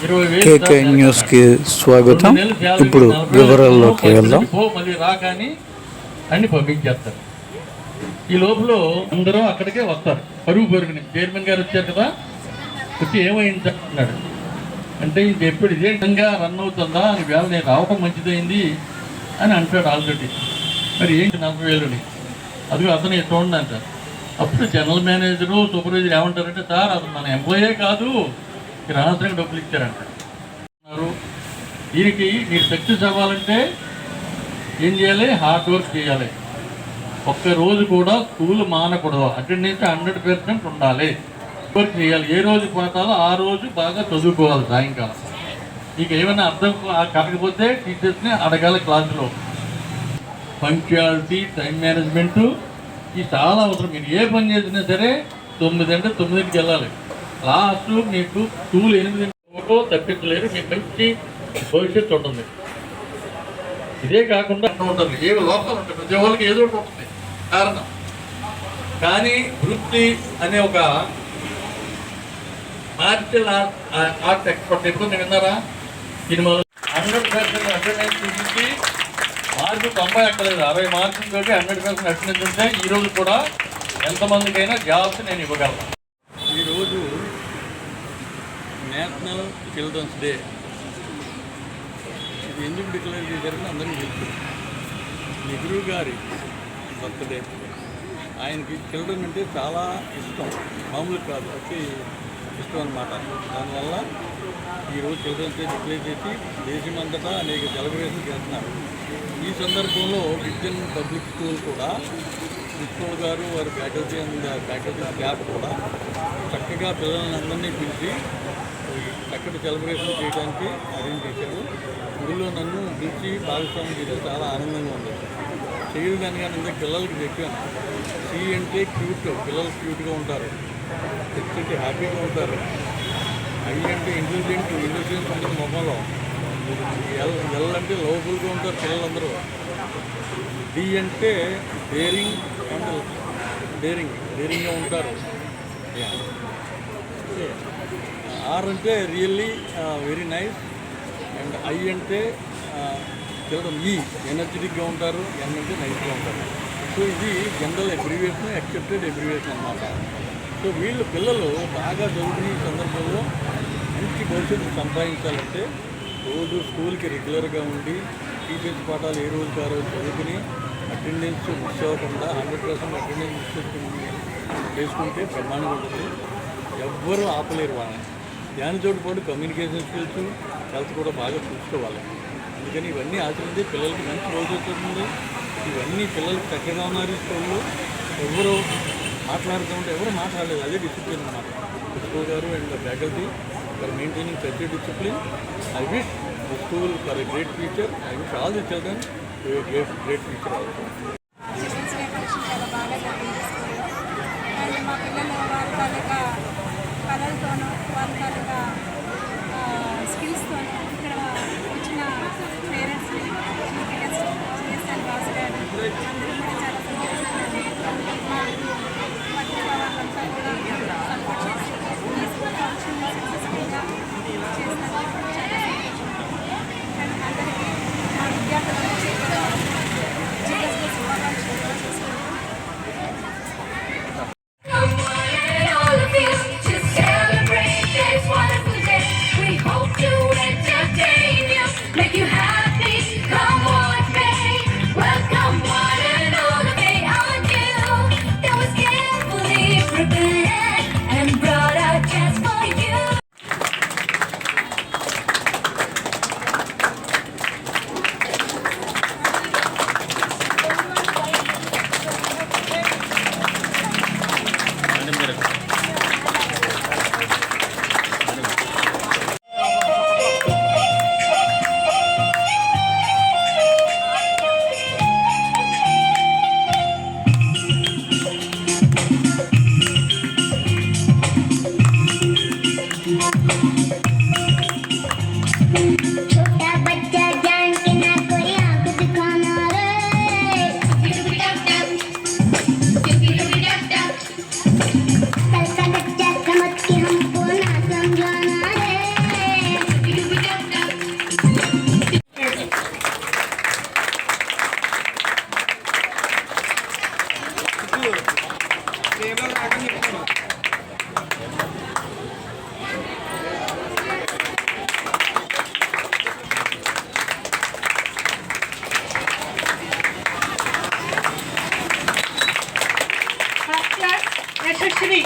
కేకే న్యూస్కి స్వాగతం. ఇప్పుడు వివరాల్లోకి వెళ్దాం. మళ్ళీ రాగాని అన్ని పంపించేస్తారు. ఈ లోపల అందరూ అక్కడికే వస్తారు. పరుగు పరుగుని చైర్మన్ గారు వచ్చారు కదా, వచ్చి ఏమైంది అన్నాడు. అంటే ఇంక ఎప్పుడు ఇదే విధంగా రన్ అవుతుందా అని, వేళ నేను రావటం మంచిదైంది అని అంటాడు ఆల్రెడీ. మరి ఏంటి 40,000 అదిగో అతను చూడండి అంటారు. అప్పుడు జనరల్ మేనేజరు సూపర్వైజర్ ఏమంటారంటే, సార్ అది మన ఎంప్లాయే కాదు, మీరు అనవసరంగా డబ్బులు ఇచ్చారంటారు. దీనికి మీరు సక్సెస్ అవ్వాలంటే ఏం చేయాలి? హార్డ్ వర్క్ చేయాలి. ఒక్కరోజు కూడా స్కూల్ మానకూడదు. అటెండెన్స్ 100% ఉండాలి. వర్క్ చేయాలి. ఏ రోజు పోతాలో ఆ రోజు బాగా చదువుకోవాలి. సాయంకాలం మీకు ఏమైనా అర్థం కాకపోతే టీచర్స్ని అడగాలి. క్లాసులో పంక్చువాలిటీ, టైం మేనేజ్మెంటు ఇది చాలా అవసరం. మీరు ఏ పని చేసినా సరే 9 అంటే 9కి వెళ్ళాలి. లాస్ట్ మీకు స్కూల్ 8 తప్పించలేరు. మీకు మంచి భవిష్యత్తు ఉంటుంది. ఇదే కాకుండా ఉంటుంది, ఏ లోపాలు ఉంటాయి, ప్రతి వాళ్ళకి ఏదో ఒకటి ఉంటుంది కారణం. కానీ వృత్తి అనే ఒక మార్షల్ ఆర్ట్ ఎక్స్పర్ట్ ఎప్పుడు విన్నారా? సినిమాలో 100% అటెండెన్స్ చూపించి మార్కు 90 ఎక్కలేదు. 60 మార్కులతో 100% అటెండెన్స్ ఉంటే ఈరోజు కూడా ఎంతమందికైనా జాబ్స్ నేను ఇవ్వగలను. ఈరోజు నేషనల్ చిల్డ్రన్స్ డే. ఇది ఎందుకు డిక్లేర్ చేశారని అందరికీ తెలుసు. నెహ్రూ గారి బర్త్డే. ఆయనకి చిల్డ్రన్ అంటే చాలా ఇష్టం, మామూలు కాదు, అతి ఇష్టం అన్నమాట. దానివల్ల ఈరోజు చిల్డ్రన్స్ డే డిక్లేర్ చేసి దేశమంతటా అనేక సెలబ్రేషన్ చేస్తున్నారు. ఈ సందర్భంలో విజన్ పబ్లిక్ స్కూల్ కూడా ప్రిన్సిపల్ గారు, వారి ఫ్యాకల్టీ అండ్ ఫ్యాకల్టీ స్టాఫ్ కూడా చక్కగా పిల్లల్ని అందరినీ పిలిచి చక్కటి సెలబ్రేషన్ చేయడానికి అరేంజ్ చేశారు. స్కూల్లో నన్ను పిలిచి భాగస్వామ్యం చేయడం చాలా ఆనందంగా ఉంది. చేయడానికి కానీ ఇంత పిల్లలకి చెప్పాను. సి అంటే క్యూట్, పిల్లలు క్యూట్గా ఉంటారు. హెచ్ అంటే హ్యాపీగా ఉంటారు. ఐ అంటే ఇంటెలిజెంట్ ఉంటుంది మొహంలో. ఎల్ అంటే లవబుల్గా ఉంటారు పిల్లలందరూ. డి అంటే డేరింగ్ అండ్ డేరింగ్గా ఉంటారు. ఆర్ అంటే really very nice. And I అంటే చిల్డ్రన్, ఈ ఎనర్జెటిక్గా ఉంటారు. ఎన్ అంటే నైస్గా ఉంటారు. సో ఇది జనరల్ అబ్రివియేషన్, యాక్సెప్టెడ్ అబ్రివియేషన్ అన్నమాట. సో వీళ్ళు పిల్లలు బాగా చదువుకునే సందర్భంలో మంచి భవిష్యత్తు సంపాదించాలంటే రోజు స్కూల్కి రెగ్యులర్గా ఉండి టీచర్స్ పాఠాలు ఏ రోజుకి ఆ రోజు చదువుకుని అటెండెన్స్ మిస్ అవ్వకుండా 100% అటెండెన్స్ చేసుకుంటే బ్రహ్మాండంగా ఉంటుంది. ఎవ్వరూ ఆపలేరు వాళ్ళని. దానితో పాటు కమ్యూనికేషన్ స్కిల్స్, హెల్త్ కూడా బాగా చూసుకోవాలి. అందుకని ఇవన్నీ ఆచరిస్తే పిల్లలకి మంచి రోజు వస్తుంది. ఇవన్నీ పిల్లలకి చక్కగా ఉన్నారు. స్కూల్లో ఎవరు మాట్లాడుతుంటే ఎవరు మాట్లాడలేదు. అదే డిసిప్లిన్ అన్నమాట. ప్రిన్సిపల్ గారు and faculty for maintaining such a discipline. I wish the school for a great future. I wish all the children to a great future also. మా పిల్లలు వారి తాలూకా కళలతోనూ వారి తాలూకా స్కిల్స్తోనూ ఇక్కడ వచ్చిన పేరెంట్స్ని, సిఎస్ఎన్ రాజు గారు అందరూ కూడా చాలా సంతోషంగా పత్రికా వాళ్ళంతా కూడా సపోర్ట్ చేసి ఈ స్కూల్ ఫంక్షన్ సక్సెస్ఫుల్గా చేసినందుకు చాలా సంతోషంగా. అండ్ అందరికీ మా విద్యార్థులందరికీ కూడా ఫస్ట్ క్లాస్ యశస్వి